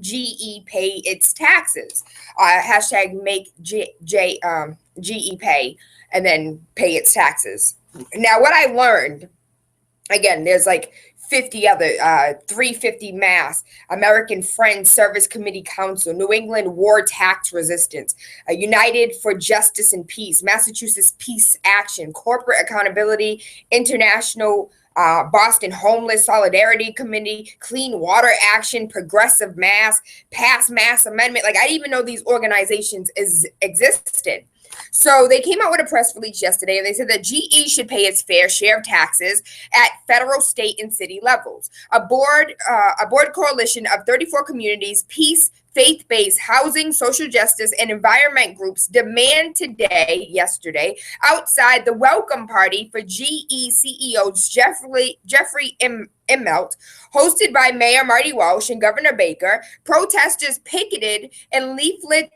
GE pay its taxes. Hashtag make GE pay and then pay its taxes. Now, what I learned, again, there's like 50 other 350 Mass, American Friends Service Committee Council, New England War Tax Resistance, United for Justice and Peace, Massachusetts Peace Action, Corporate Accountability International, Boston Homeless Solidarity Committee, Clean Water Action, Progressive Mass, Pass Mass Amendment. Like, I didn't even know these organizations existed. So they came out with a press release yesterday, and they said that GE should pay its fair share of taxes at federal, state, and city levels. A board coalition of 34 communities, peace, faith-based housing, social justice, and environment groups demand yesterday, outside the welcome party for GE CEO Jeffrey Immelt, hosted by Mayor Marty Walsh and Governor Baker. Protesters picketed and leafleted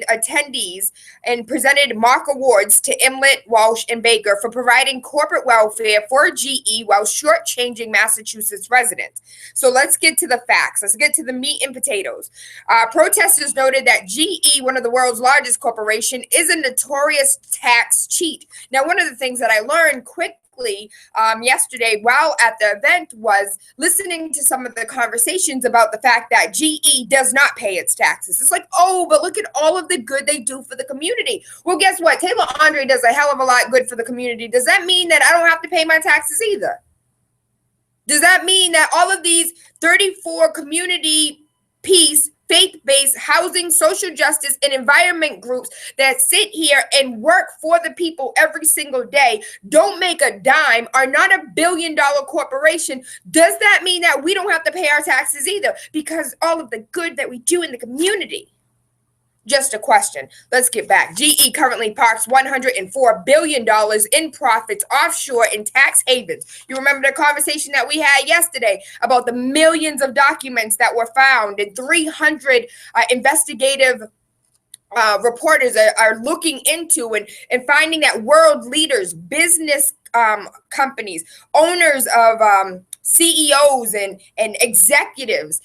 attendees and presented mock awards to Imlet, Walsh, and Baker for providing corporate welfare for GE while shortchanging Massachusetts residents. So let's get to the facts. Let's get to the meat and potatoes. Protesters noted that GE, one of the world's largest corporation, is a notorious tax cheat. Now, one of the things that I learned quickly yesterday while at the event was listening to some of the conversations about the fact that GE does not pay its taxes. It's like, oh, but look at all of the good they do for the community. Well, guess what? Tayla Andre does a hell of a lot good for the community. Does that mean that I don't have to pay my taxes either? Does that mean that all of these 34 community peace, faith-based housing, social justice, and environment groups that sit here and work for the people every single day, don't make a dime, are not a billion-dollar corporation? Does that mean that we don't have to pay our taxes either because all of the good that we do in the community? Just a question. Let's get back. GE currently parks $104 billion in profits offshore in tax havens. You remember the conversation that we had yesterday about the millions of documents that were found, and 300 investigative reporters are looking into and finding that world leaders, business companies, owners of CEOs and executives,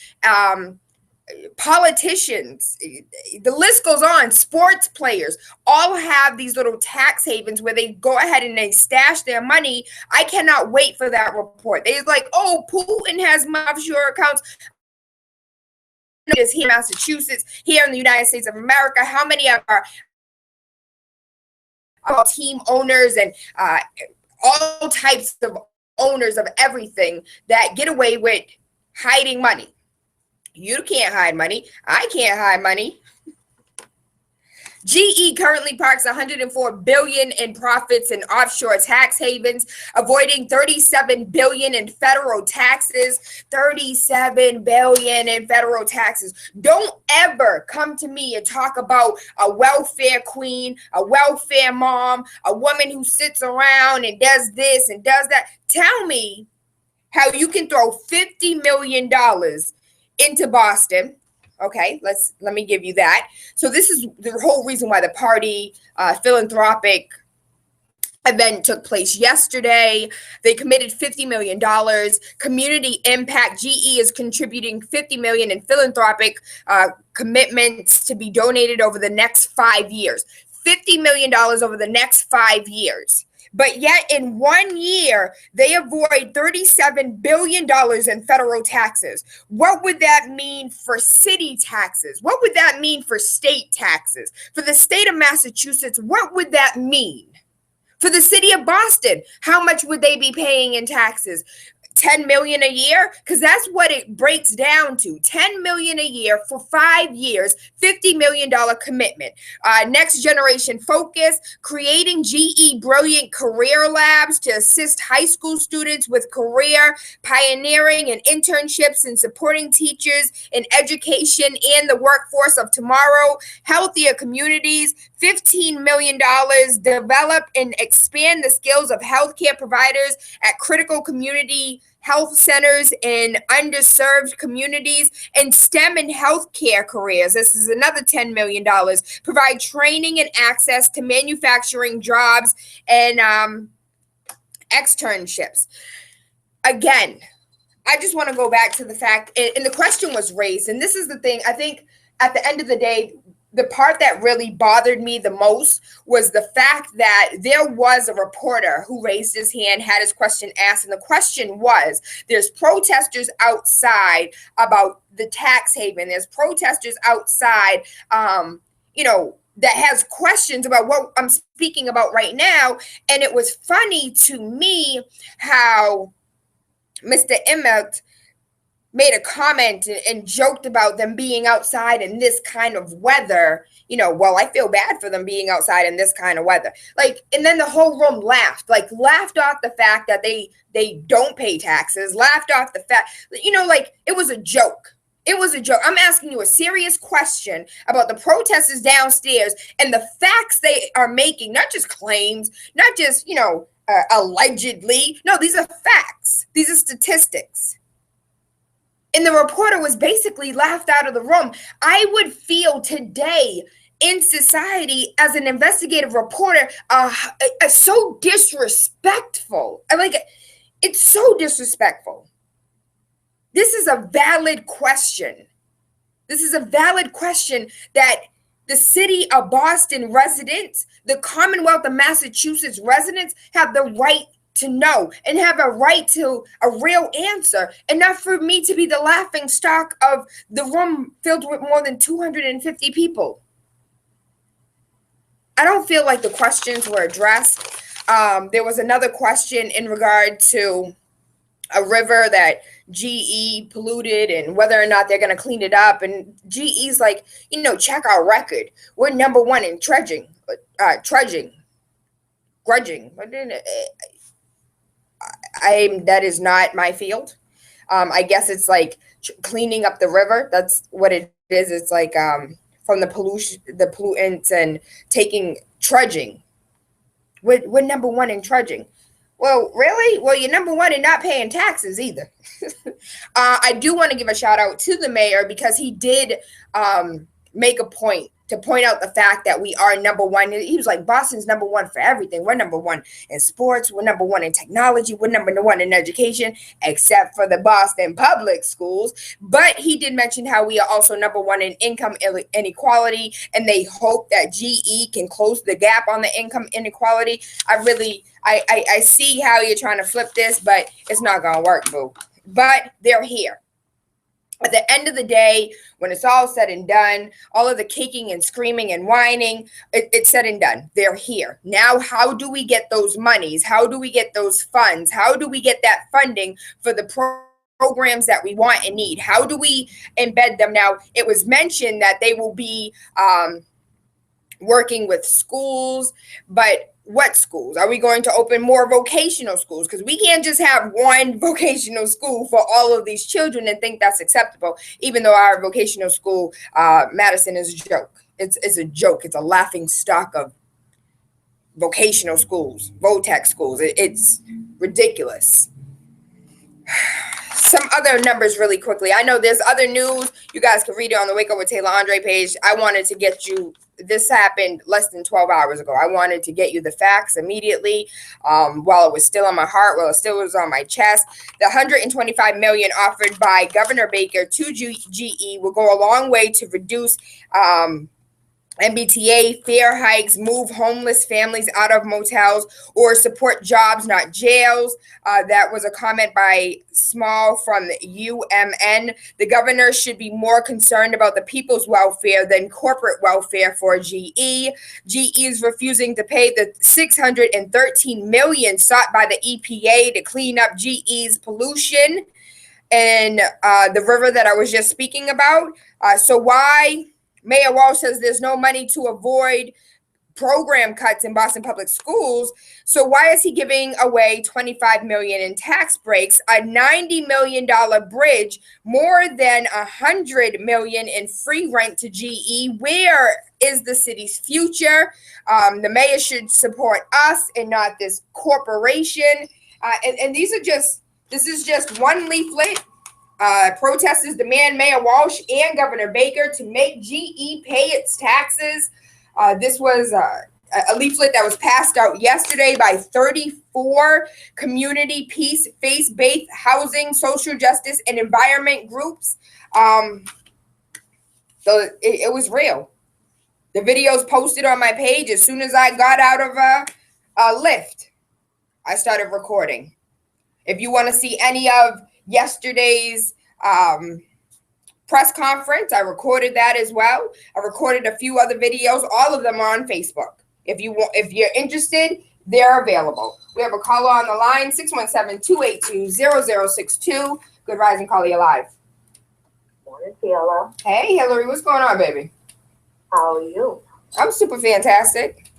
politicians, the list goes on, sports players, all have these little tax havens where they go ahead and they stash their money. I cannot wait for that report. They're like, oh, Putin has offshore accounts. Is here in Massachusetts, here in the United States of America, how many of our team owners and all types of owners of everything that get away with hiding money? You can't hide money. I can't hide money. GE currently parks $104 billion in profits in offshore tax havens, avoiding $37 billion in federal taxes. $37 billion in federal taxes. Don't ever come to me and talk about a welfare queen, a welfare mom, a woman who sits around and does this and does that. Tell me how you can throw $50 million into Boston. Okay, let me give you that. So this is the whole reason why the party philanthropic event took place yesterday. They committed $50 million. Community impact. GE is contributing $50 million in philanthropic commitments to be donated over the next 5 years. $50 million over the next 5 years. But yet in 1 year, they avoid $37 billion in federal taxes. What would that mean for city taxes? What would that mean for state taxes? For the state of Massachusetts, what would that mean? For the city of Boston, how much would they be paying in taxes? $10 million a year? Because that's what it breaks down to. $10 million a year for 5 years, $50 million commitment. Next generation focus, creating GE Brilliant Career Labs to assist high school students with career pioneering and internships and supporting teachers in education and the workforce of tomorrow. Healthier communities, $15 million, develop and expand the skills of healthcare providers at critical community health centers in underserved communities, and STEM and healthcare careers. This is another $10 million. Provide training and access to manufacturing jobs and externships. Again, I just want to go back to the fact, and the question was raised, and this is the thing. I think at the end of the day, the part that really bothered me the most was the fact that there was a reporter who raised his hand, had his question asked, and the question was, there's protesters outside about the tax haven. There's protesters outside, that has questions about what I'm speaking about right now. And it was funny to me how Mr. Emmett made a comment and joked about them being outside in this kind of weather. Well, I feel bad for them being outside in this kind of weather. And then the whole room laughed off the fact that they don't pay taxes, laughed off the fact, it was a joke. It was a joke. I'm asking you a serious question about the protesters downstairs and the facts they are making, not just claims, not just, allegedly. No, these are facts. These are statistics. And the reporter was basically laughed out of the room. I would feel today in society as an investigative reporter, so disrespectful. It's so disrespectful. This is a valid question. This is a valid question that the city of Boston residents, the Commonwealth of Massachusetts residents have the right to know and have a right to a real answer, and not for me to be the laughing stock of the room filled with more than 250 people. I don't feel like the questions were addressed. There was another question in regard to a river that GE polluted and whether or not they're going to clean it up. And GE's like, check our record. We're number one in grudging. That is not my field. I guess it's like cleaning up the river. That's what it is. It's like from the pollutants and taking trudging. We're number one in trudging. Well, really? Well, you're number one in not paying taxes either. I do want to give a shout out to the mayor because he did make a point to point out the fact that we are number one. He was like, Boston's number one for everything. We're number one in sports. We're number one in technology. We're number one in education, except for the Boston public schools. But he did mention how we are also number one in income inequality, and they hope that GE can close the gap on the income inequality. I see how you're trying to flip this, but it's not going to work, boo. But they're here. At the end of the day, when it's all said and done, all of the kicking and screaming and whining, it's said and done. They're here. Now, how do we get those monies? How do we get those funds? How do we get that funding for the programs that we want and need? How do we embed them? Now, it was mentioned that they will be working with schools, but what schools? Are we going to open more vocational schools? Because we can't just have one vocational school for all of these children and think that's acceptable, even though our vocational school, Madison, is a joke. It's a joke. It's a laughing stock of vocational schools, VOTEC schools. It's ridiculous. Some other numbers really quickly. I know there's other news. You guys can read it on the Wake Up with Tayla Andre page. I wanted to get you, this happened less than 12 hours ago. I wanted to get you the facts immediately while it was still on my heart, while it still was on my chest. The $125 million offered by Governor Baker to GE will go a long way to reduce MBTA fare hikes, move homeless families out of motels, or support jobs, not jails. That was a comment by Small from UMN. The governor should be more concerned about the people's welfare than corporate welfare for GE. GE is refusing to pay the $613 million sought by the EPA to clean up GE's pollution and the river that I was just speaking about. So why? Mayor Walsh says there's no money to avoid program cuts in Boston public schools. So why is he giving away $25 million in tax breaks, a $90 million bridge, more than $100 million in free rent to GE? Where is the city's future? The mayor should support us and not this corporation. And this is just one leaflet. Protesters demand Mayor Walsh and Governor Baker to make GE pay its taxes. This was a leaflet that was passed out yesterday by 34 community peace, faith-based housing, social justice, and environment groups. So it was real. The videos posted on my page. As soon as I got out of a lift, I started recording. If you want to see any of yesterday's press conference, I recorded that as well. I recorded a few other videos. All of them are on Facebook. If you're interested, they're available. We have a caller on the line, 617-282-0062. Good rising, caller, you live. Morning, Tayla. Hey, Hillary, what's going on, baby? How are you? I'm super fantastic.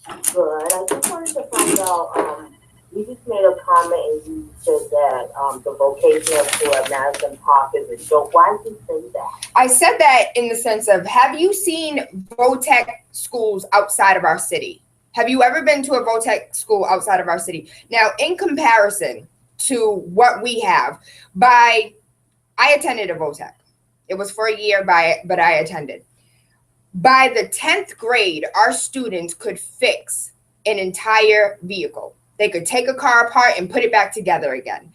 Good. I just wanted to find out, you just made a comment and you said that the vocational school at Madison Park is a joke. Why did you say that? I said that in the sense of, have you seen VOTEC schools outside of our city? Have you ever been to a VOTEC school outside of our city? Now, in comparison to what we have, I attended a VOTEC. It was for a year, but I attended. By the 10th grade, our students could fix an entire vehicle. They could take a car apart and put it back together again.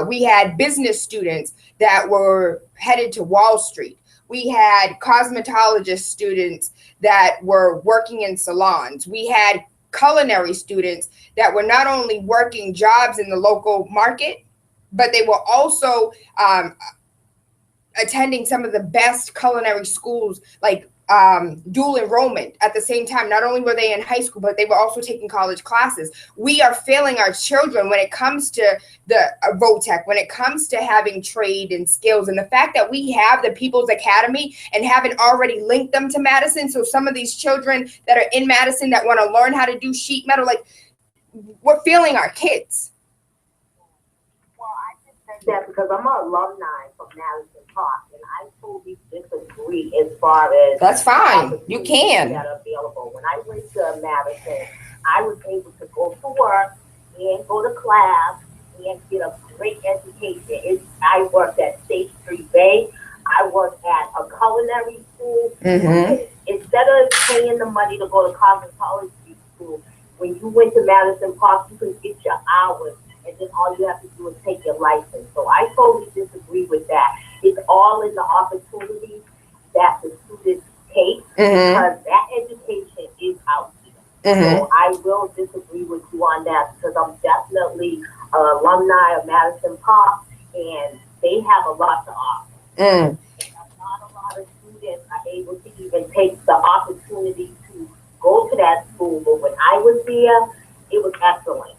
We had business students that were headed to Wall Street. We had cosmetologist students that were working in salons. We had culinary students that were not only working jobs in the local market, but they were also attending some of the best culinary schools, like dual enrollment at the same time. Not only were they in high school, but they were also taking college classes. We are failing our children when it comes to the VOTEC, when it comes to having trade and skills. And the fact that we have the People's Academy and haven't already linked them to Madison. So some of these children that are in Madison that want to learn how to do sheet metal, like, we're failing our kids. Well, I just said that because I'm an alumni from Madison Park, and I totally disagree as far as that's fine. You can. That are available. When I went to Madison, I was able to go to work and go to class and get a great education. I worked at State Street Bay. I worked at a culinary school. Mm-hmm. Instead of paying the money to go to cosmetology school, when you went to Madison Park, you could get your hours, and then all you have to do is take your license. So I totally disagree with that. It's all in the opportunities that the students take, because that education is out here. So I will disagree with you on that, because I'm definitely an alumni of Madison Park, and they have a lot to offer. And not a lot of students are able to even take the opportunity to go to that school. But when I was there, it was excellent.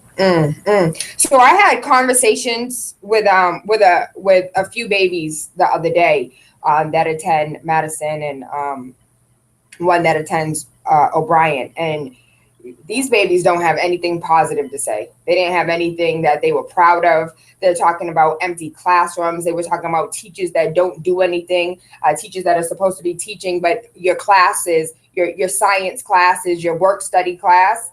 So I had conversations with a few babies the other day that attend Madison, and one that attends O'Brien, and these babies don't have anything positive to say. They didn't have anything that they were proud of. They're talking about empty classrooms. They were talking about teachers that don't do anything, teachers that are supposed to be teaching, but your classes, your science classes, your work study class.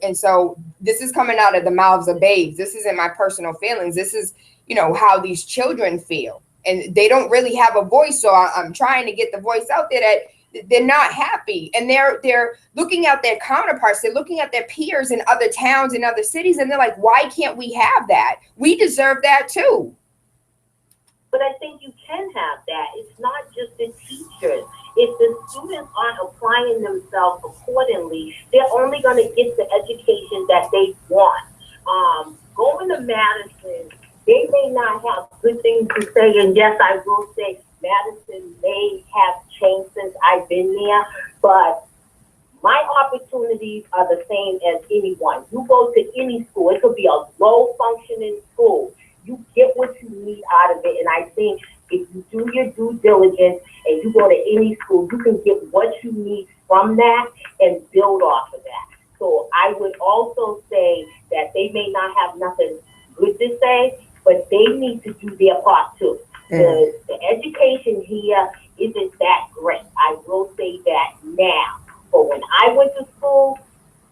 And so this is coming out of the mouths of babes. This isn't my personal feelings. This is, how these children feel. And they don't really have a voice. So I'm trying to get the voice out there that they're not happy. And they're looking at their counterparts. They're looking at their peers in other towns and other cities. And they're like, why can't we have that? We deserve that too. But I think you can have that. It's not just the teachers. If the students aren't applying themselves accordingly, they're only going to get the education that they want. Going to Madison, they may not have good things to say. And yes, I will say Madison may have changed since I've been there, but my opportunities are the same as anyone. You go to any school, it could be a low functioning school. You get what you need out of it. And I think if you do your due diligence and you go to any school, you can get what you need from that and build off of that. So I would also say that they may not have nothing good to say, but they need to do their part too. The education here isn't that great. I will say that now. But when I went to school,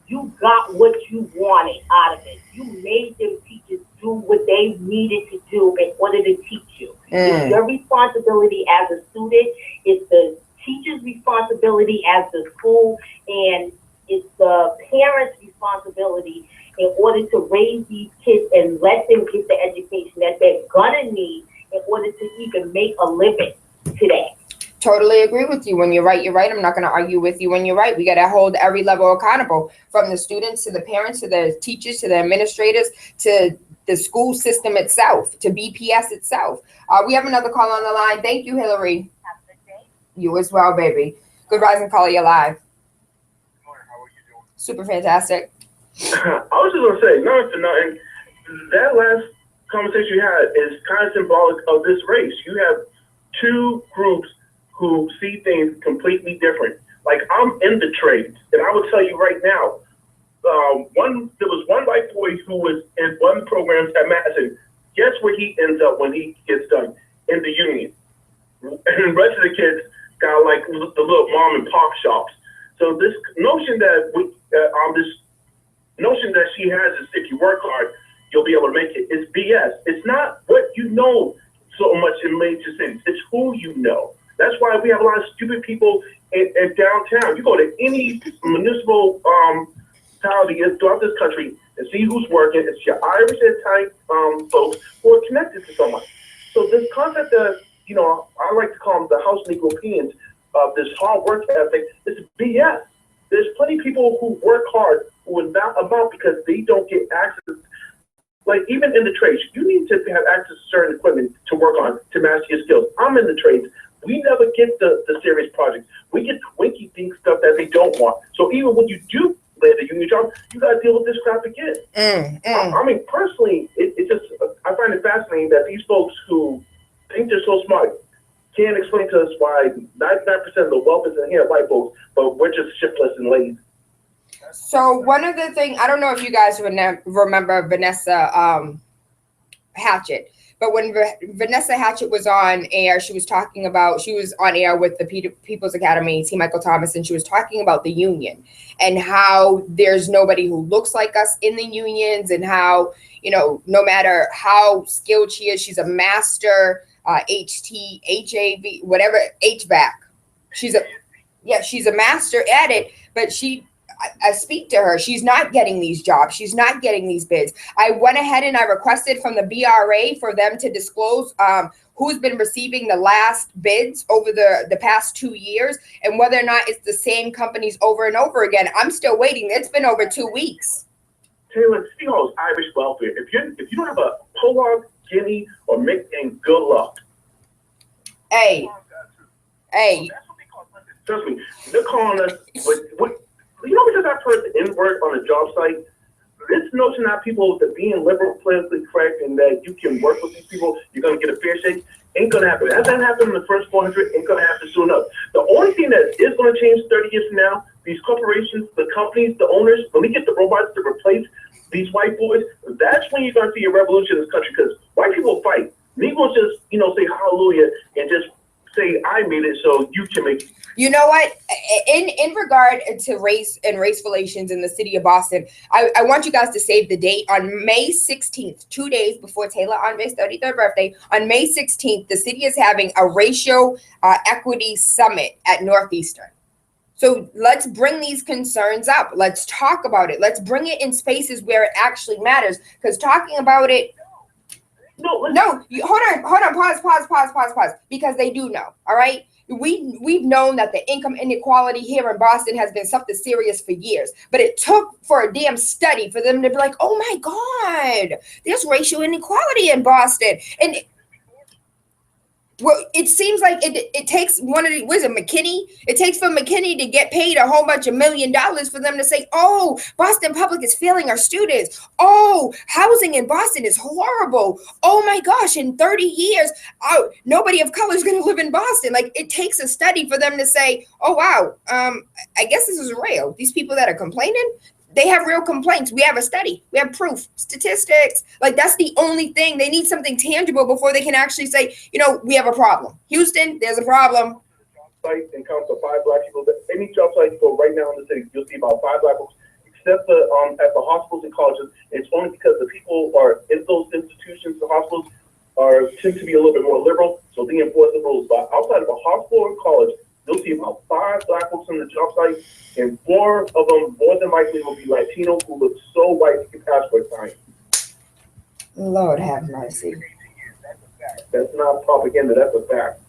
you got what you wanted out of it. You made them teachers do what they needed to do in order to teach you. It's your responsibility as a student. It's the teacher's responsibility as the school. And it's the parents' responsibility in order to raise these kids and let them get the education that they're gonna need in order to even make a living today. Totally agree with you. When you're right, you're right. I'm not going to argue with you when you're right. We got to hold every level accountable, from the students to the parents to the teachers to the administrators to the school system itself, to BPS itself. We have another call on the line. Thank you, Hillary. Have a good day. You as well, baby. Good rising caller, you're live. How are you doing? Super fantastic. I was just gonna say, not for nothing. That last conversation you had is kind of symbolic of this race. You have two groups who see things completely different. Like, I'm in the trades, and I will tell you right now, there was one white boy who was in one program at Madison. Guess where he ends up when he gets done? In the union. And the rest of the kids got like the little mom and pop shops. So this notion that this notion that she has is if you work hard, you'll be able to make it. It's BS. It's not what you know so much in major cities. It's who you know. That's why we have a lot of stupid people in downtown. You go to any municipal municipality throughout this country and see who's working. It's your Irish and Thai folks who are connected to someone. So this concept that, you know, I like to call them the house Negropeans of this hard work ethic is BS. There's plenty of people who work hard who are not about because they don't get access. Like, even in the trades, you need to have access to certain equipment to work on to master your skills. I'm in the trades. We never get the serious projects. We get twinky dink stuff that they don't want. So even when you do land a union job, you got to deal with this crap again. I mean, personally, it just, I find it fascinating that these folks who think they're so smart can't explain to us why 99% of the wealth is in here, white folks, but we're just shiftless and lazy. So one of the things, I don't know if you guys remember Vanessa Hatchett, but when Vanessa Hatchett was on air, she was on air with the People's Academy, T. Michael Thomas, and she was talking about the union and how there's nobody who looks like us in the unions, and how, you know, no matter how skilled she is, she's a master HAV, whatever, HVAC. She's a master at it, but I speak to her. She's not getting these jobs. She's not getting these bids. I went ahead and I requested from the BRA for them to disclose who's been receiving the last bids over the past 2 years and whether or not it's the same companies over and over again. I'm still waiting. It's been over 2 weeks. Tayla, speaking of Irish welfare, if you don't have a Pollock, Guinea, or Mick, and good luck. Hey. Trust me, they're calling us. You know, because I've heard the N-word on a job site. This notion that people that being liberal, politically correct, and that you can work with these people, you're gonna get a fair shake, ain't gonna happen. That hasn't happened in the first 400. Ain't gonna happen soon enough. The only thing that is gonna change 30 years from now, these corporations, the companies, the owners, when we get the robots to replace these white boys, that's when you're gonna see a revolution in this country. Because white people fight. Negroes just, you know, say hallelujah and just say I made it, so you can make it. You know what? In regard to race and race relations in the city of Boston, I want you guys to save the date. On May 16th, 2 days before Tayla Andre's 33rd birthday, on May 16th, the city is having a racial equity summit at Northeastern. So let's bring these concerns up. Let's talk about it. Let's bring it in spaces where it actually matters. Because talking about it, hold on, pause. Because they do know, all right? We've known that the income inequality here in Boston has been something serious for years, but it took for a damn study for them to be like, oh my God, there's racial inequality in Boston. And well, it seems like it takes one of the, what is it, McKinney? It takes for McKinney to get paid a whole bunch of $1 million for them to say, oh, Boston Public is failing our students. Oh, housing in Boston is horrible. Oh my gosh, in 30 years, nobody of color is going to live in Boston. Like, it takes a study for them to say, oh wow, I guess this is real. These people that are complaining, they have real complaints. We have a study. We have proof, statistics. Like, that's the only thing. They need something tangible before they can actually say, you know, we have a problem. Houston, there's a problem. Site encounters 5 black people. Any job site you go right now in the city, you'll see about 5 black folks. Except at the hospitals and colleges, it's only because the people are in those institutions. The hospitals tend to be a little bit more liberal, so they enforce the rules. But outside of a hospital or college, you'll see about 5 black folks on the job site, and 4 of them more than likely will be Latino who look so white you can pass for Italian. Lord have mercy. That's not propaganda. That's a fact.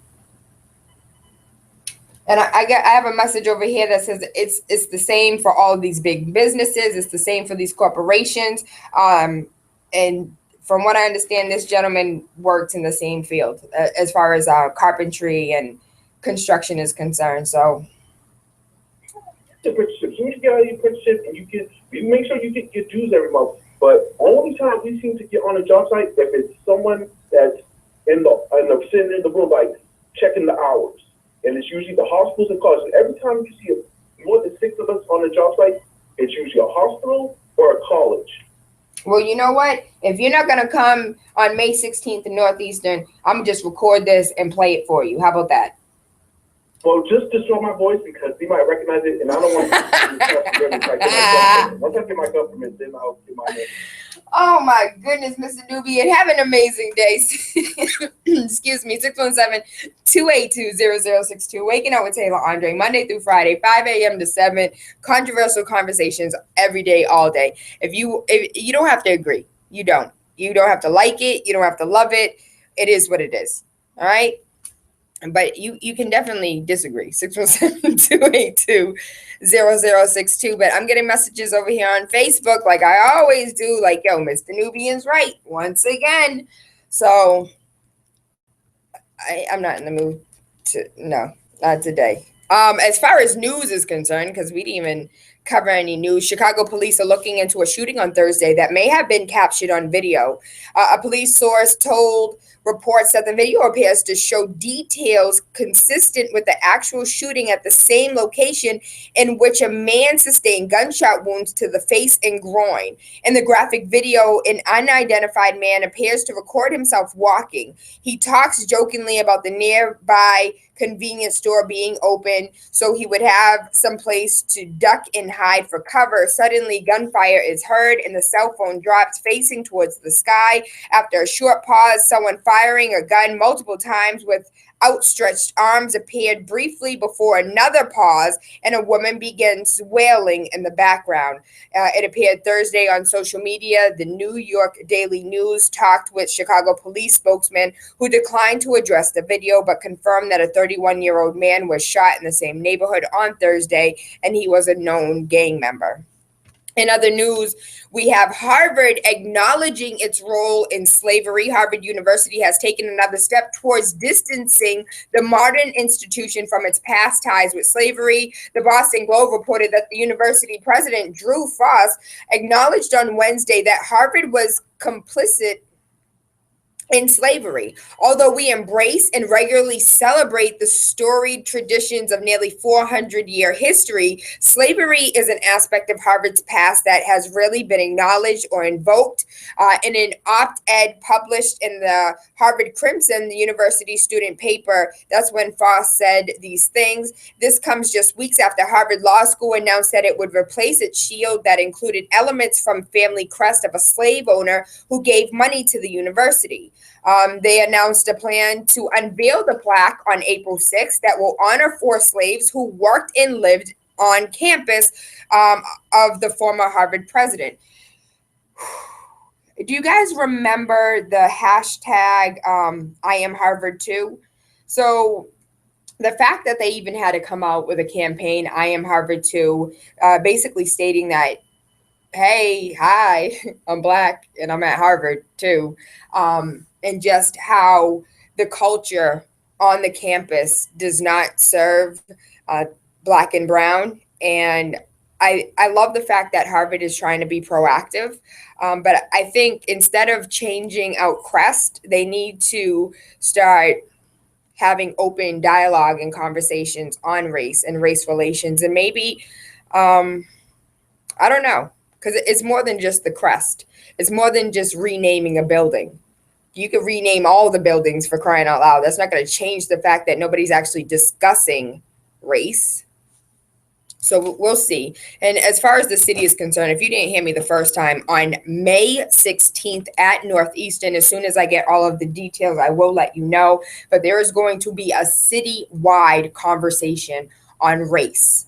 And I have a message over here that says it's the same for all of these big businesses. It's the same for these corporations. And from what I understand, this gentleman works in the same field as far as carpentry and construction is concerned. So The apprenticeship. As soon as you get out of the apprenticeship and you make sure you get your dues every month. But only time we seem to get on a job site if it's someone that's sitting in the room like checking the hours. And it's usually the hospitals and colleges. Every time you see more than 6 of us on the job site, it's usually a hospital or a college. well, you know what? If you're not going to come on May 16th in Northeastern, I'm going to just record this and play it for you. How about that? Well, just to show my voice because they might recognize it, and I don't want to once I get my government, then I'll get my name. Oh my goodness, Mr. Nubian. Have an amazing day. Excuse me, 617-282-0062. Waking up with Tayla Andre, Monday through Friday, 5 a.m. to 7. Controversial conversations every day, all day. If you don't have to agree. You don't. You don't have to like it. You don't have to love it. It is what it is. All right? But you can definitely disagree. 617-282-0062. But I'm getting messages over here on Facebook like I always do, like, yo, Mr. Nubian's right once again. So I'm not in the mood no, not today. As far as news is concerned, because we didn't even cover any news, Chicago police are looking into a shooting on Thursday that may have been captured on video. A police source told reports that the video appears to show details consistent with the actual shooting at the same location in which a man sustained gunshot wounds to the face and groin. In the graphic video, an unidentified man appears to record himself walking. He talks jokingly about the nearby convenience store being open, so he would have some place to duck and hide for cover. Suddenly, gunfire is heard and the cell phone drops facing towards the sky. After a short pause, someone firing a gun multiple times with outstretched arms appeared briefly before another pause, and a woman begins wailing in the background. It appeared Thursday on social media. The New York Daily News talked with Chicago police spokesman who declined to address the video, but confirmed that a 31-year-old man was shot in the same neighborhood on Thursday, and he was a known gang member. In other news, we have Harvard acknowledging its role in slavery. Harvard University has taken another step towards distancing the modern institution from its past ties with slavery. The Boston Globe reported that the university president, Drew Foss, acknowledged on Wednesday that Harvard was complicit in slavery. Although we embrace and regularly celebrate the storied traditions of nearly 400-year history, slavery is an aspect of Harvard's past that has rarely been acknowledged or invoked. In an op-ed published in the Harvard Crimson, the university student paper, that's when Foss said these things. This comes just weeks after Harvard Law School announced that it would replace its shield that included elements from family crest of a slave owner who gave money to the university. They announced a plan to unveil the plaque on April 6th that will honor 4 slaves who worked and lived on campus of the former Harvard president. Do you guys remember the hashtag I am Harvard too? So the fact that they even had to come out with a campaign, I am Harvard too, basically stating that, hey, hi, I'm Black and I'm at Harvard too. And just how the culture on the campus does not serve Black and brown. And I love the fact that Harvard is trying to be proactive. But I think instead of changing out crest, they need to start having open dialogue and conversations on race and race relations. And maybe, I don't know, because it's more than just the crest. It's more than just renaming a building. You could rename all the buildings, for crying out loud. That's not going to change the fact that nobody's actually discussing race. So we'll see. And as far as the city is concerned, if you didn't hear me the first time, on May 16th at Northeastern, as soon as I get all of the details, I will let you know. But there is going to be a citywide conversation on race,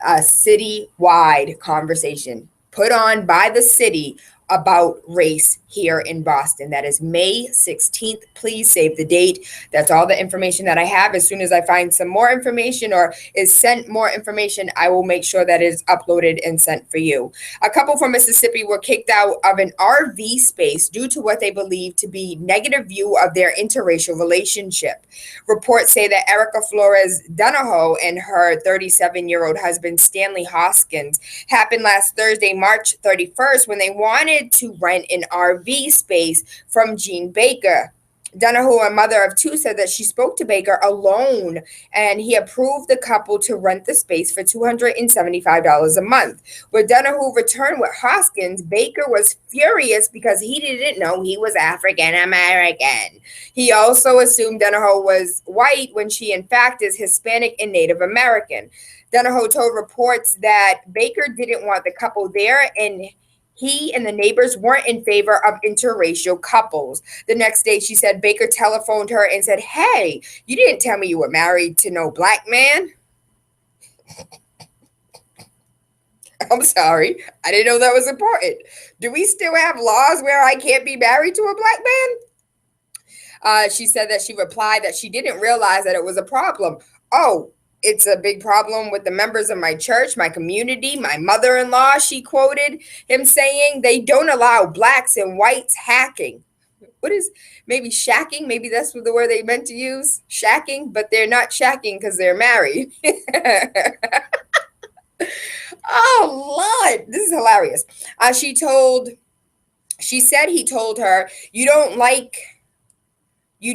a citywide conversation put on by the city about race here in Boston. That is May 16th. Please save the date. That's all the information that I have. As soon as I find some more information or is sent more information, I will make sure that is uploaded and sent for you. A couple from Mississippi were kicked out of an RV space due to what they believe to be negative view of their interracial relationship. Reports say that Erica Flores Donahoe and her 37-year-old husband, Stanley Hoskins, happened last Thursday, March 31st, when they wanted to rent an RV space from Gene Baker. Donahoe, a mother of two, said that she spoke to Baker alone and he approved the couple to rent the space for $275 a month. When Donahoe returned with Hoskins, Baker was furious because he didn't know he was African American. He also assumed Donahoe was white when she, in fact, is Hispanic and Native American. Donahoe told reports that Baker didn't want the couple there, and he and the neighbors weren't in favor of interracial couples. The next day, she said Baker telephoned her and said, "Hey, you didn't tell me you were married to no black man." I'm sorry. I didn't know that was important. Do we still have laws where I can't be married to a black man? She said that she replied that she didn't realize that it was a problem. "Oh, it's a big problem with the members of my church, my community, my mother-in-law," she quoted him saying. "They don't allow blacks and whites hacking." What is maybe shacking? Maybe that's the word they meant to use, shacking, but they're not shacking because they're married. Oh, Lord, this is hilarious. She said he told her, you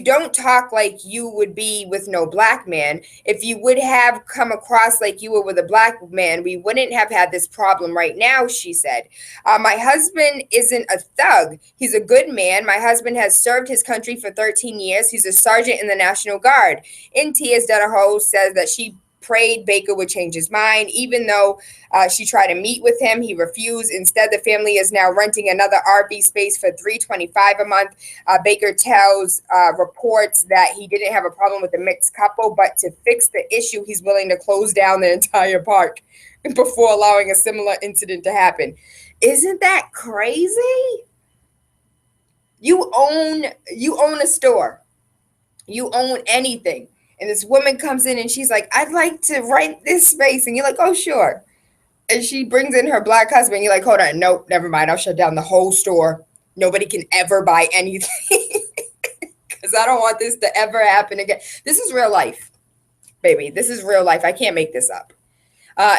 don't talk like you would be with no black man. If you would have come across like you were with a black man, we wouldn't have had this problem right now, she said. My husband isn't a thug. He's a good man. My husband has served his country for 13 years. He's a sergeant in the National Guard. In tears, Donahoe says that she prayed Baker would change his mind. Even though she tried to meet with him, he refused. Instead, the family is now renting another RV space for $325 a month. Baker tells reports that he didn't have a problem with the mixed couple, but to fix the issue, he's willing to close down the entire park before allowing a similar incident to happen. Isn't that crazy? You own a store. You own anything. And this woman comes in and she's like, "I'd like to rent this space." And you're like, "Oh, sure." And she brings in her black husband. You're like, "Hold on. Nope, never mind. I'll shut down the whole store. Nobody can ever buy anything because I don't want this to ever happen again." This is real life, baby. This is real life. I can't make this up.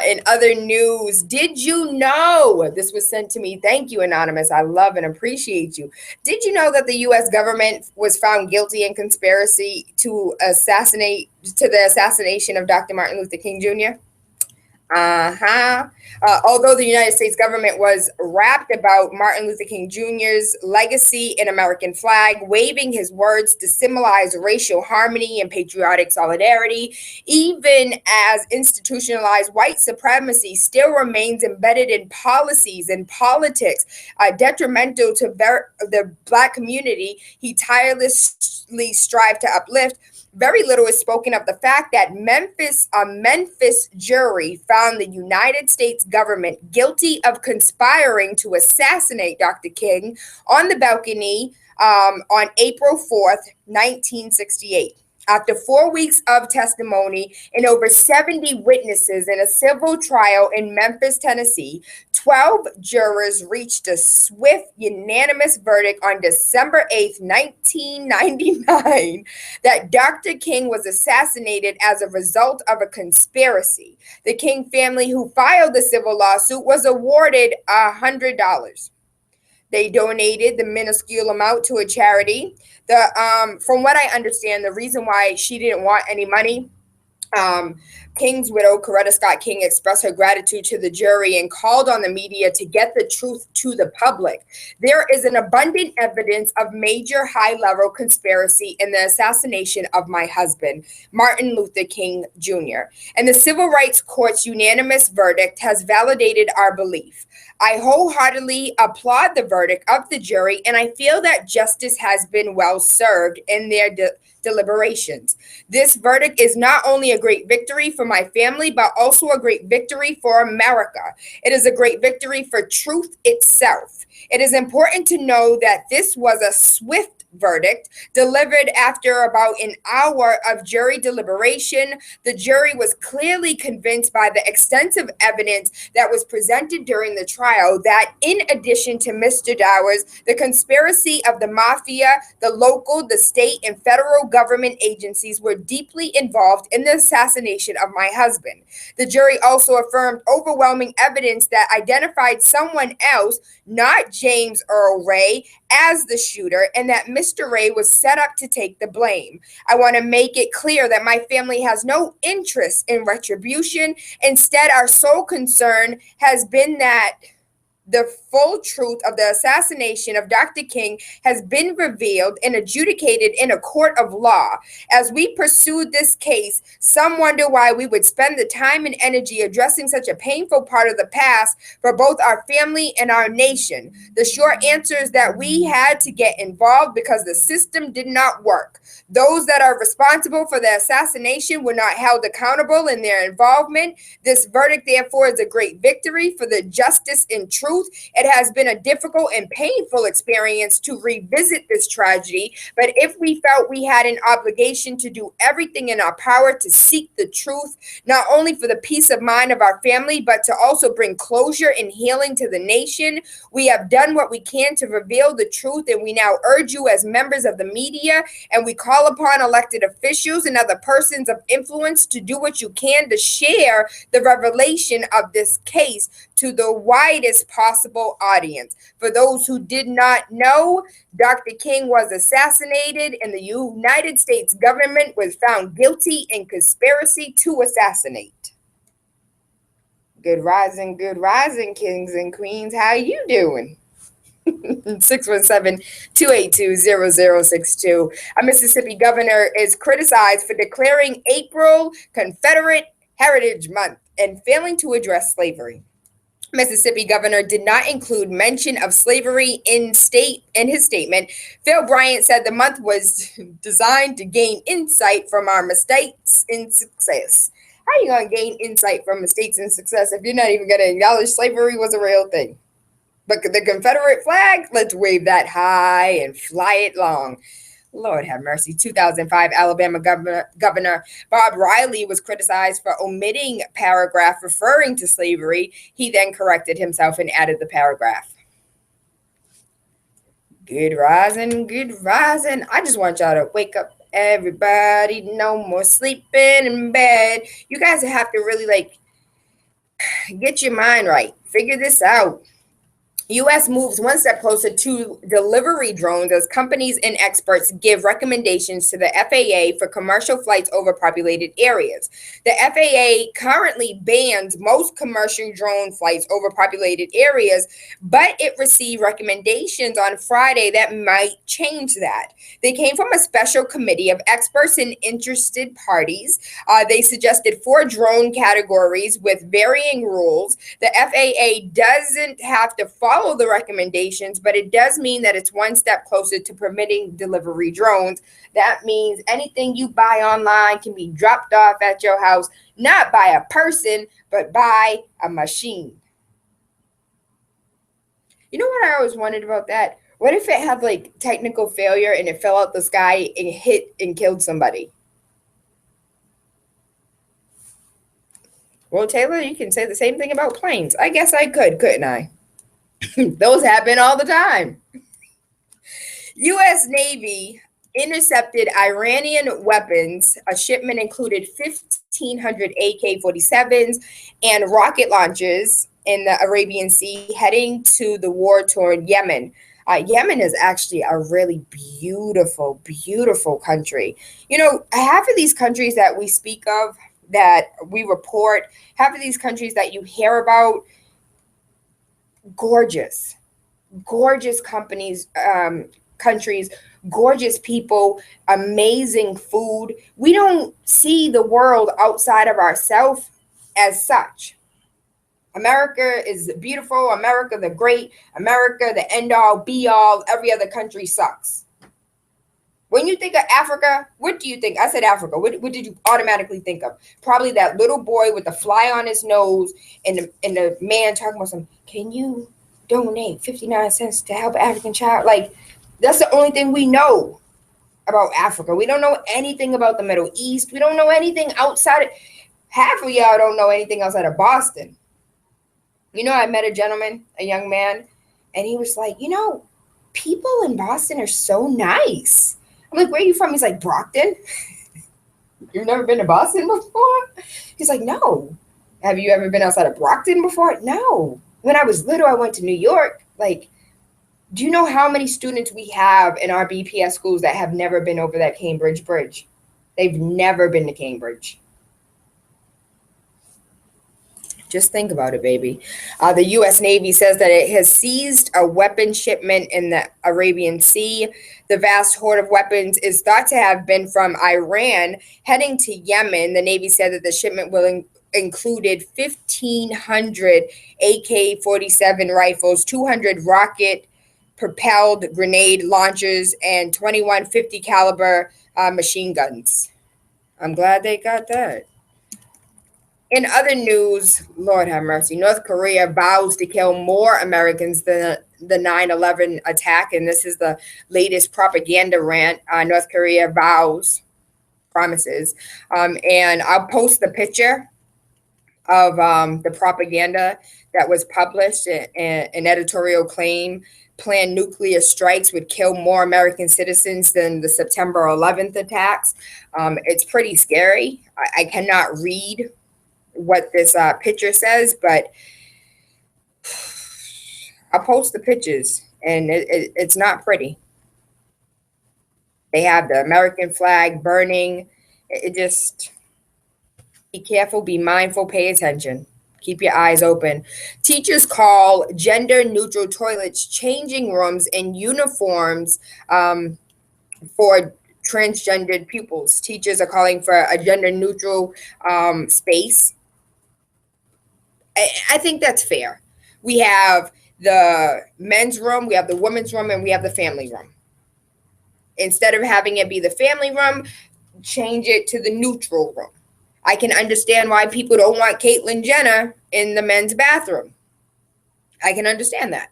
In other news, did you know, this was sent to me, thank you, Anonymous, I love and appreciate you. Did you know that the U.S. government was found guilty in conspiracy to the assassination of Dr. Martin Luther King Jr.? Although the United States government was rapt about Martin Luther King Jr.'s legacy and American flag, waving his words to symbolize racial harmony and patriotic solidarity, even as institutionalized white supremacy still remains embedded in policies and politics detrimental to the Black community he tirelessly strived to uplift. Very little is spoken of the fact that a Memphis jury found the United States government guilty of conspiring to assassinate Dr. King on the balcony on April 4th, 1968. After 4 weeks of testimony and over 70 witnesses in a civil trial in Memphis, Tennessee, 12 jurors reached a swift, unanimous verdict on December 8th, 1999, that Dr. King was assassinated as a result of a conspiracy. The King family, who filed the civil lawsuit, was awarded $100. They donated the minuscule amount to a charity. From what I understand, the reason why she didn't want any money King's widow, Coretta Scott King, expressed her gratitude to the jury and called on the media to get the truth to the public. There is an abundant evidence of major high-level conspiracy in the assassination of my husband, Martin Luther King Jr., and the Civil Rights Court's unanimous verdict has validated our belief. I wholeheartedly applaud the verdict of the jury, and I feel that justice has been well served in their deliberations. This verdict is not only a great victory for my family, but also a great victory for America. It is a great victory for truth itself. It is important to know that this was a swift verdict delivered after about an hour of jury deliberation. The jury was clearly convinced by the extensive evidence that was presented during the trial that, in addition to Mr. Dowers, the conspiracy of the mafia, the local, the state, and federal government agencies were deeply involved in the assassination of my husband. The jury also affirmed overwhelming evidence that identified someone else, not James Earl Ray, as the shooter, and that Mr. Ray was set up to take the blame. I want to make it clear that my family has no interest in retribution. Instead, our sole concern has been that the full truth of the assassination of Dr. King has been revealed and adjudicated in a court of law. As we pursued this case, some wonder why we would spend the time and energy addressing such a painful part of the past for both our family and our nation. The short answer is that we had to get involved because the system did not work. Those that are responsible for the assassination were not held accountable in their involvement. This verdict, therefore, is a great victory for the justice and truth. It has been a difficult and painful experience to revisit this tragedy, but if we felt we had an obligation to do everything in our power to seek the truth, not only for the peace of mind of our family, but to also bring closure and healing to the nation, we have done what we can to reveal the truth, and we now urge you as members of the media, and we call upon elected officials and other persons of influence to do what you can to share the revelation of this case to the widest possible audience. For those who did not know, Dr. King was assassinated, and the United States government was found guilty in conspiracy to assassinate. Good rising, kings and queens. How you doing? 617-282-0062. A Mississippi governor is criticized for declaring April Confederate Heritage Month and failing to address slavery. Mississippi governor did not include mention of slavery in his statement. Phil Bryant said the month was designed to gain insight from our mistakes and success. How are you going to gain insight from mistakes and success if you're not even going to acknowledge slavery was a real thing? But the Confederate flag, let's wave that high and fly it long. Lord have mercy. 2005 Alabama Governor Bob Riley was criticized for omitting paragraph referring to slavery. He then corrected himself and added the paragraph. Good rising, good rising. I just want y'all to wake up, everybody. No more sleeping in bed. You guys have to really get your mind right. Figure this out. U.S. moves one step closer to delivery drones as companies and experts give recommendations to the FAA for commercial flights over populated areas. The FAA currently bans most commercial drone flights over populated areas, but it received recommendations on Friday that might change that. They came from a special committee of experts and interested parties. They suggested 4 drone categories with varying rules. The FAA doesn't have to follow the recommendations, but it does mean that it's one step closer to permitting delivery drones. That means anything you buy online can be dropped off at your house, not by a person, but by a machine. You know what I always wondered about that? What if it had technical failure and it fell out the sky and hit and killed somebody? Well, Taylor, you can say the same thing about planes. I guess I could, couldn't I? Those happen all the time. U.S. Navy intercepted Iranian weapons. A shipment included 1,500 AK-47s and rocket launchers in the Arabian Sea heading to the war-torn Yemen. Yemen is actually a really beautiful, beautiful country. You know, half of these countries that we speak of, that we report, half of these countries that you hear about, gorgeous, gorgeous countries, gorgeous people, amazing food. We don't see the world outside of ourselves as such. America is beautiful. America the great. America the end all be all. Every other country sucks. When you think of Africa, what do you think? I said Africa. What did you automatically think of? Probably that little boy with the fly on his nose and the man talking about some, can you donate 59 cents to help an African child? Like, that's the only thing we know about Africa. We don't know anything about the Middle East. We don't know anything outside of, half of y'all don't know anything outside of Boston. You know, I met a gentleman, a young man, and he was like, people in Boston are so nice. I'm like, where are you from? He's like, Brockton. You've never been to Boston before? He's like, no. Have you ever been outside of Brockton before? No. When I was little, I went to New York. Like, do you know how many students we have in our BPS schools that have never been over that Cambridge Bridge? They've never been to Cambridge. Just think about it, baby. The U.S. Navy says that it has seized a weapon shipment in the Arabian Sea. The vast hoard of weapons is thought to have been from Iran heading to Yemen. The Navy said that the shipment will included 1,500 AK-47 rifles, 200 rocket-propelled grenade launchers, and 21 50 caliber machine guns. I'm glad they got that. In other news, Lord have mercy, North Korea vows to kill more Americans than the 9/11 attack, and this is the latest propaganda rant. North Korea promises, and I'll post the picture of the propaganda that was published. An editorial claim planned nuclear strikes would kill more American citizens than the September 11th attacks. It's pretty scary. I cannot read what this picture says, but I'll post the pictures, and it's not pretty. They have the American flag burning. It just, be careful, be mindful, pay attention. Keep your eyes open. Teachers call gender neutral toilets changing rooms and uniforms for transgendered pupils. Teachers are calling for a gender neutral space. I think that's fair. We have the men's room, we have the women's room, and we have the family room. Instead of having it be the family room, change it to the neutral room. I can understand why people don't want Caitlyn Jenner in the men's bathroom. I can understand that.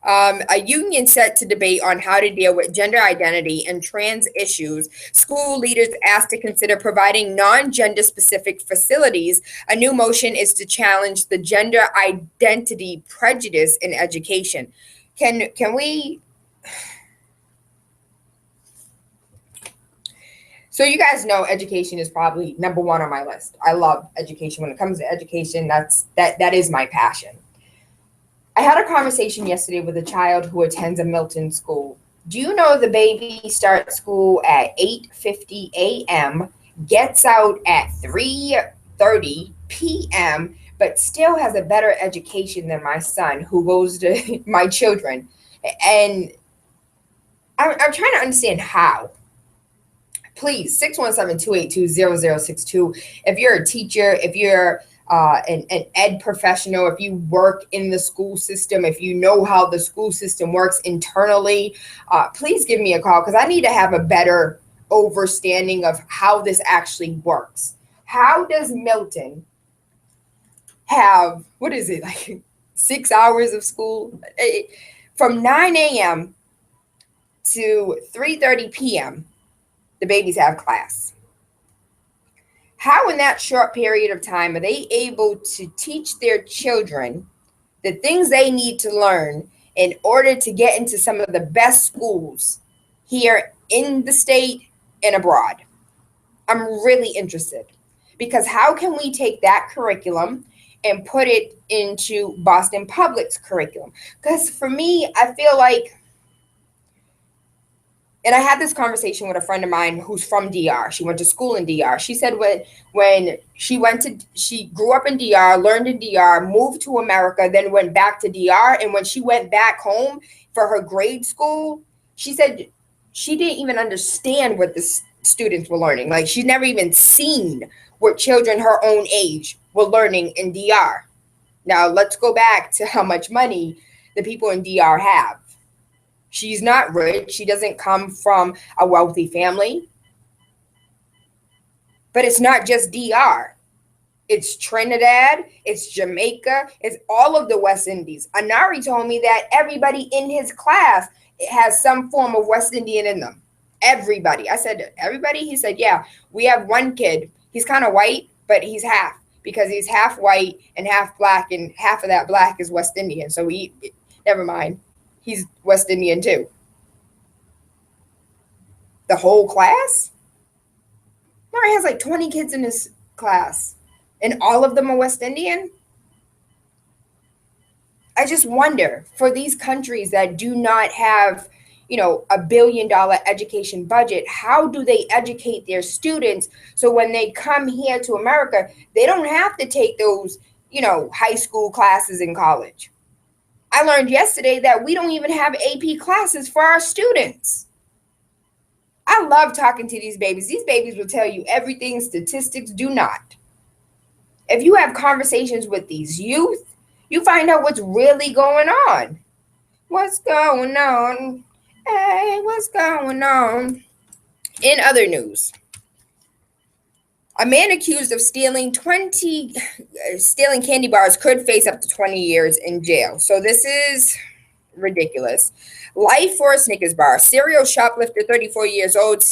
A union set to debate on how to deal with gender identity and trans issues. School leaders asked to consider providing non-gender specific facilities. A new motion is to challenge the gender identity prejudice in education. Can we? So you guys know education is probably number one on my list. I love education. When it comes to education, that is my passion. I had a conversation yesterday with a child who attends a Milton school. Do you know the baby starts school at 8:50 a.m., gets out at 3:30 p.m., but still has a better education than my son who goes to my children? And I'm trying to understand how. Please, 617-282-0062. If you're a teacher, if you're an ed professional, if you work in the school system, if you know how the school system works internally, please give me a call, because I need to have a better understanding of how this actually works. How does Milton have, what is it, like 6 hours of school? From 9 a.m. to 3:30 p.m., the babies have class. How in that short period of time are they able to teach their children the things they need to learn in order to get into some of the best schools here in the state and abroad? I'm really interested, because how can we take that curriculum and put it into Boston Public's curriculum? Because for me, I feel like, And I had this conversation with a friend of mine who's from DR. She went to school in DR. She said when she grew up in DR, learned in DR, moved to America, then went back to DR. And when she went back home for her grade school, she said she didn't even understand what the students were learning. Like she's never even seen what children her own age were learning in DR. Now let's go back to how much money the people in DR have. She's not rich. She doesn't come from a wealthy family. But it's not just DR. It's Trinidad. It's Jamaica. It's all of the West Indies. Anari told me that everybody in his class has some form of West Indian in them. Everybody. I said, everybody? He said, yeah. We have one kid. He's kind of white, but he's half. Because he's half white and half black. And half of that black is West Indian. So never mind. He's West Indian too. The whole class? No, he has like 20 kids in his class. And all of them are West Indian? I just wonder, for these countries that do not have, $1 billion education budget, how do they educate their students so when they come here to America, they don't have to take those, high school classes in college? I learned yesterday that we don't even have AP classes for our students. I love talking to these babies. These babies will tell you everything statistics do not. If you have conversations with these youth, you find out what's really going on. What's going on? Hey, what's going on? In other news, a man accused of stealing candy bars could face up to 20 years in jail. So this is ridiculous. Life for a Snickers bar. Serial shoplifter, 34 years old,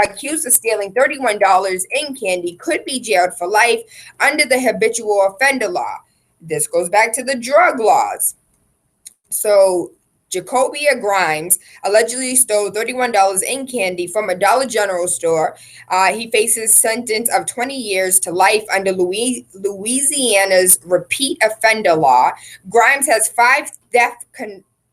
accused of stealing $31 in candy, could be jailed for life under the habitual offender law. This goes back to the drug laws. So Jacobia Grimes allegedly stole $31 in candy from a Dollar General store. He faces sentence of 20 years to life under Louisiana's repeat offender law. Grimes has 5 theft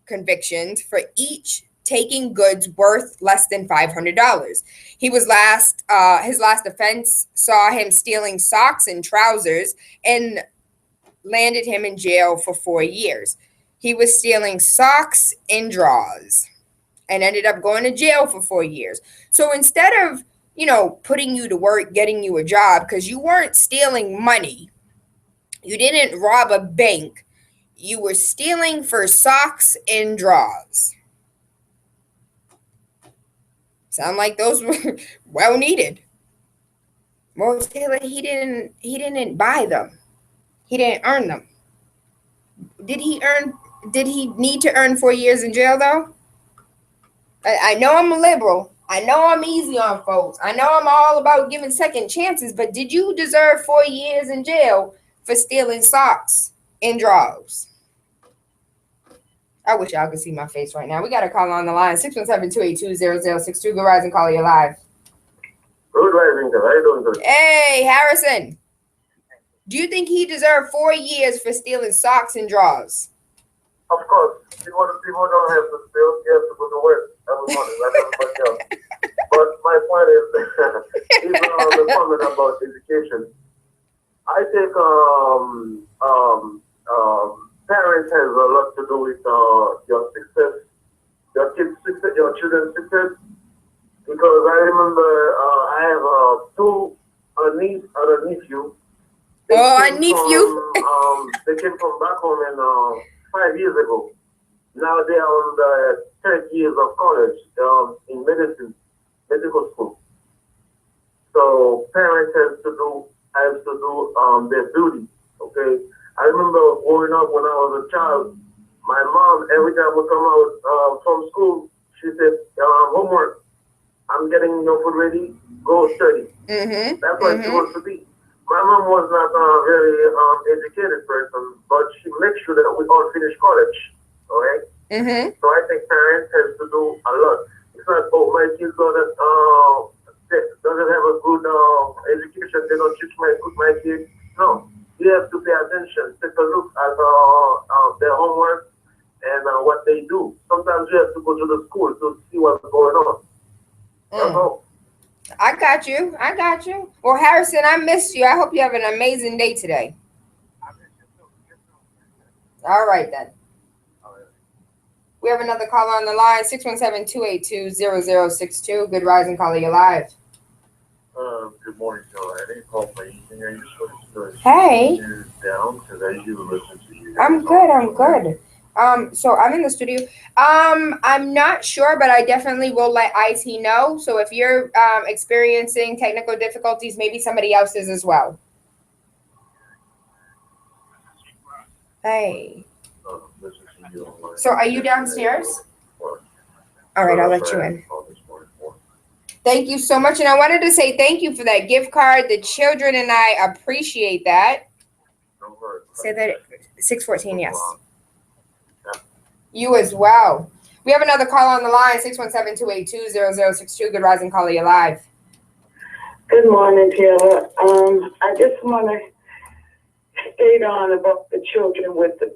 convictions for each taking goods worth less than $500. He was his last offense saw him stealing socks and trousers and landed him in jail for 4 years. He was stealing socks and drawers and ended up going to jail for 4 years. So instead of, putting you to work, getting you a job, because you weren't stealing money, you didn't rob a bank, you were stealing for socks and drawers. Sound like those were well needed. Well, Taylor, he didn't buy them. He didn't earn them. Did he need to earn 4 years in jail, though? I know I'm a liberal. I know I'm easy on folks. I know I'm all about giving second chances, but did you deserve 4 years in jail for stealing socks and drawers? I wish y'all could see my face right now. We got a call on the line, 617-282-0062. Good Rise and Call you live. Good rising, how are you doing? Hey, Harrison. Do you think he deserved 4 years for stealing socks and drawers? Of course, people don't have to steal. You have to go to work every morning like everybody else. But my point is, even the comment about education, I think parents has a lot to do with your success, your kids' success, your children's success. Because I remember I have a niece and a nephew. I need you. They came from back home 5 years ago. Now they are on the 10 years of college in medical school. So parents have to do their duty. Okay. I remember growing up when I was a child. My mom, every time we come out from school, she said, "Homework. I'm getting your food ready. Go study." Mm-hmm. That's what she wants to be. My mom was not a very educated person, but she makes sure that we all finish college. All right. Mm-hmm. So I think parents have to do a lot. It's not, my kids doesn't have a good education. They don't teach my kids. No, you have to pay attention. Take a look at their homework and what they do. Sometimes you have to go to the school to see what's going on. I got you. Well, Harrison, I missed you. I hope you have an amazing day today. All right, then. We have another caller on the line, 617-282-0062. Good rising, caller, you're live. Good morning, Tayla. I didn't call for anything. I just wanted to Hey. you down because I usually listen to you. I'm good. So I'm in the studio. I'm not sure, but I definitely will let IT know. So if you're experiencing technical difficulties, maybe somebody else is as well. Hey. Listen to you online. So are you downstairs? All right, I'll let you in. Thank you so much. And I wanted to say thank you for that gift card. The children and I appreciate that. Say that 614, yes. You as well. We have another call on the line, 617-282-0062. Good rising, caller, you're live. Good morning, Tayla. I just want to state on about the children with the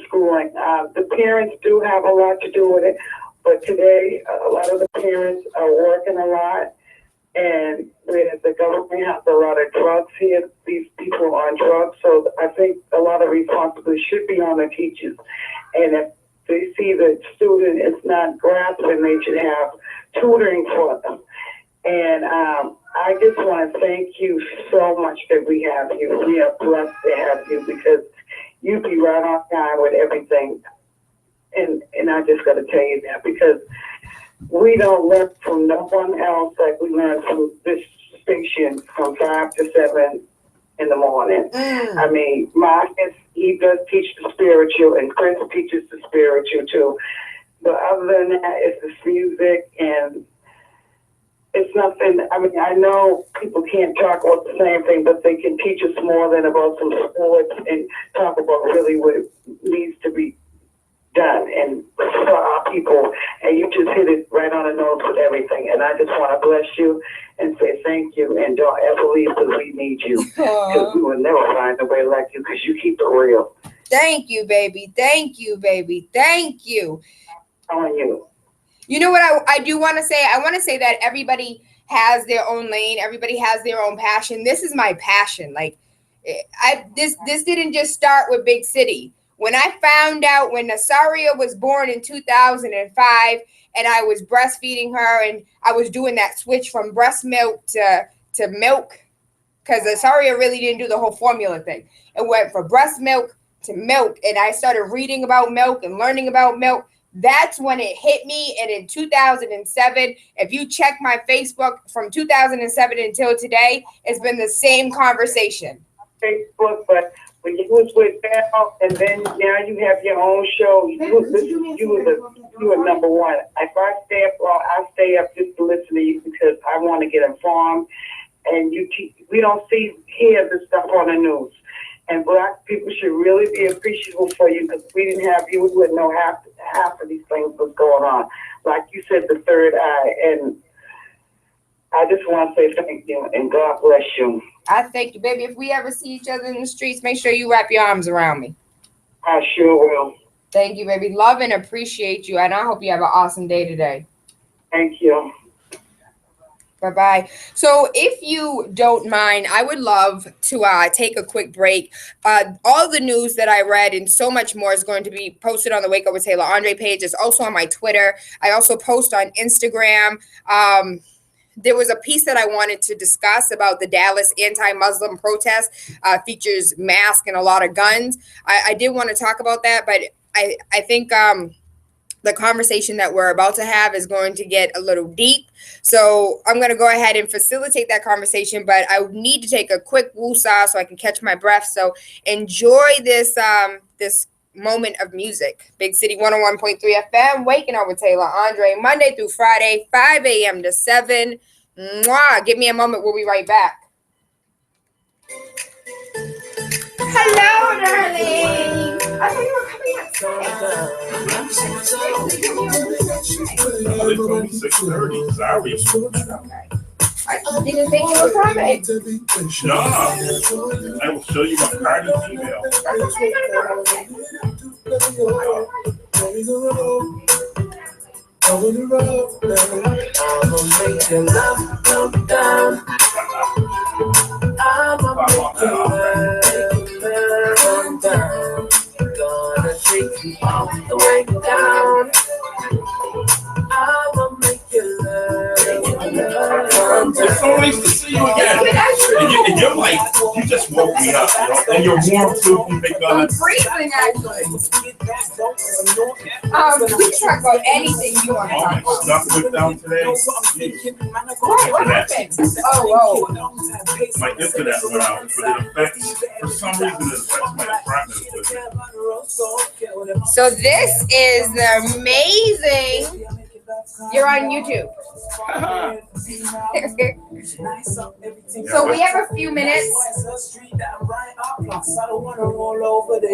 schooling. The parents do have a lot to do with it, but today a lot of the parents are working a lot, and the government has a lot of drugs here. These people are on drugs, so I think a lot of responsibility should be on the teachers. And if they see the student is not grasping, they should have tutoring for them. And I just want to thank you so much that we have you. We are blessed to have you because you be right on time with everything. And I just got to tell you that because we don't learn from no one else like we learn from this station from 5 to 7 in the morning. I mean, Marcus, he does teach the spiritual, and Chris teaches the spiritual too. But other than that, it's this music, and it's nothing. I mean, I know people can't talk about the same thing, but they can teach us more than about some sports and talk about really what needs to be done and for our people. And you just hit it right on the nose with everything. And I just want to bless you and say thank you, and don't ever leave because we need you. Because we will never find nobody like you because you keep it real. Thank you, baby. Thank you. On you. You know what I do want to say? I want to say that everybody has their own lane. Everybody has their own passion. This is my passion. Like, this didn't just start with Big City. When I found out when Nasaria was born in 2005 and I was breastfeeding her and I was doing that switch from breast milk to milk, because Nasaria really didn't do the whole formula thing. It went from breast milk to milk, and I started reading about milk and learning about milk. That's when it hit me. And in 2007, if you check my Facebook from 2007 until today, it's been the same conversation. Facebook, but when you was with Bell, and then now you have your own show, you were number one. If I stay up, well, I stay up just to listen to you because I want to get informed. And we don't hear the stuff on the news. And Black people should really be appreciable for you because if we didn't have you, we wouldn't know half of these things was going on. Like you said, the third eye. And I just want to say thank you and God bless you. I thank you, baby. If we ever see each other in the streets, make sure you wrap your arms around me. I sure will. Thank you, baby. Love and appreciate you. And I hope you have an awesome day today. Thank you. Bye-bye. So if you don't mind, I would love to take a quick break. All the news that I read and so much more is going to be posted on the Wake Up with Tayla Andre page. It's also on my Twitter. I also post on Instagram. There was a piece that I wanted to discuss about the Dallas anti-Muslim protest, features masks and a lot of guns. I did want to talk about that, but I think the conversation that we're about to have is going to get a little deep. So I'm going to go ahead and facilitate that conversation, but I need to take a quick woosah so I can catch my breath. So enjoy this this moment of music. Big City 101.3 FM, Waking Up with Tayla Andre, Monday through Friday, 5 a.m. to 7. Mwah. Give me a moment. We'll be right back. Hello, darling. I thought you were coming outside. They told me 6:30. Sorry. I didn't think you were coming. No. I will show you my card and email. over the road, I'ma make your love come down. I'ma make your love come down. Gonna take you all the way down. I'ma make your love come down. It's so nice to see you again. And you're like, you just woke me up, you know? And you're warm too. You make I'm freezing actually. We can talk about anything you want to all talk my about. stuff went down today. What happened? Oh, My internet went out, but it affects, for some reason, it affects my apartment. so this is the amazing. You're on YouTube. So we have a few minutes.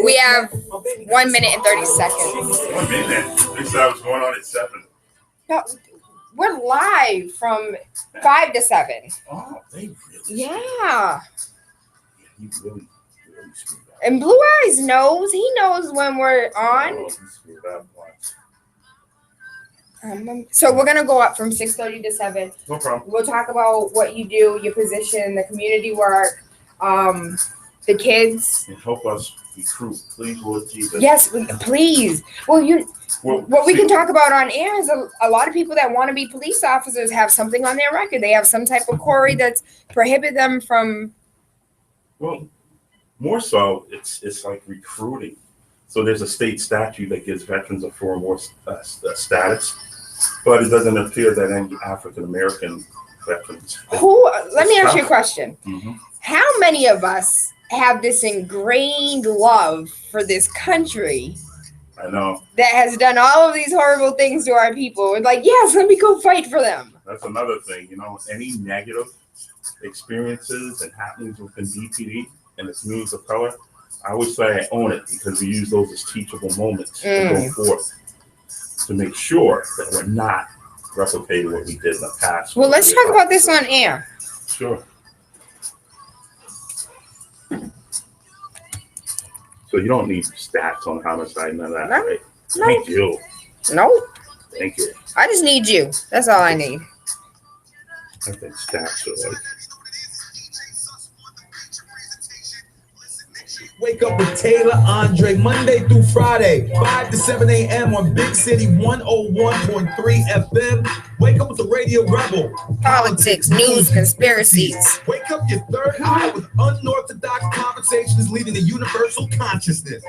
We have 1 minute and 30 seconds. 1 minute. They said I was going on at 7. No, we're live from 5 to 7. Oh, they really. Yeah. He really screwed up. And Blue Eyes knows. He knows when we're on. Oh, he screwed up once. So we're gonna go up from 6:30 to 7. No problem. We'll talk about what you do, your position, the community work, the kids. And help us recruit, please, Lord Jesus. Yes, please. Well, what we can talk about on air is a lot of people that want to be police officers have something on their record. They have some type of query that's prohibit them from. Well, more so, it's like recruiting. So there's a state statute that gives veterans a 4 or more status, but it doesn't appear that any African American veterans. Let me ask you a question. Mm-hmm. How many of us have this ingrained love for this country I know. that has done all of these horrible things to our people? We're like, yes, let me go fight for them. That's another thing, any negative experiences and happenings within DPD and its communities of color, I always say I own it because we use those as teachable moments to go forth to make sure that we're not replicating what we did in the past. Well, let's talk about this on air. Sure. So you don't need stats on homicide, none of that, No, right? no. Thank you. No, Thank you. I just need you. That's all I need. I think stats are like. Wake up with Tayla, Andre, Monday through Friday, 5 to 7 a.m. on Big City 101.3 FM. Wake up with the Radio Rebel. Politics, news, conspiracies. Wake up your third eye with unorthodox conversations leading to universal consciousness.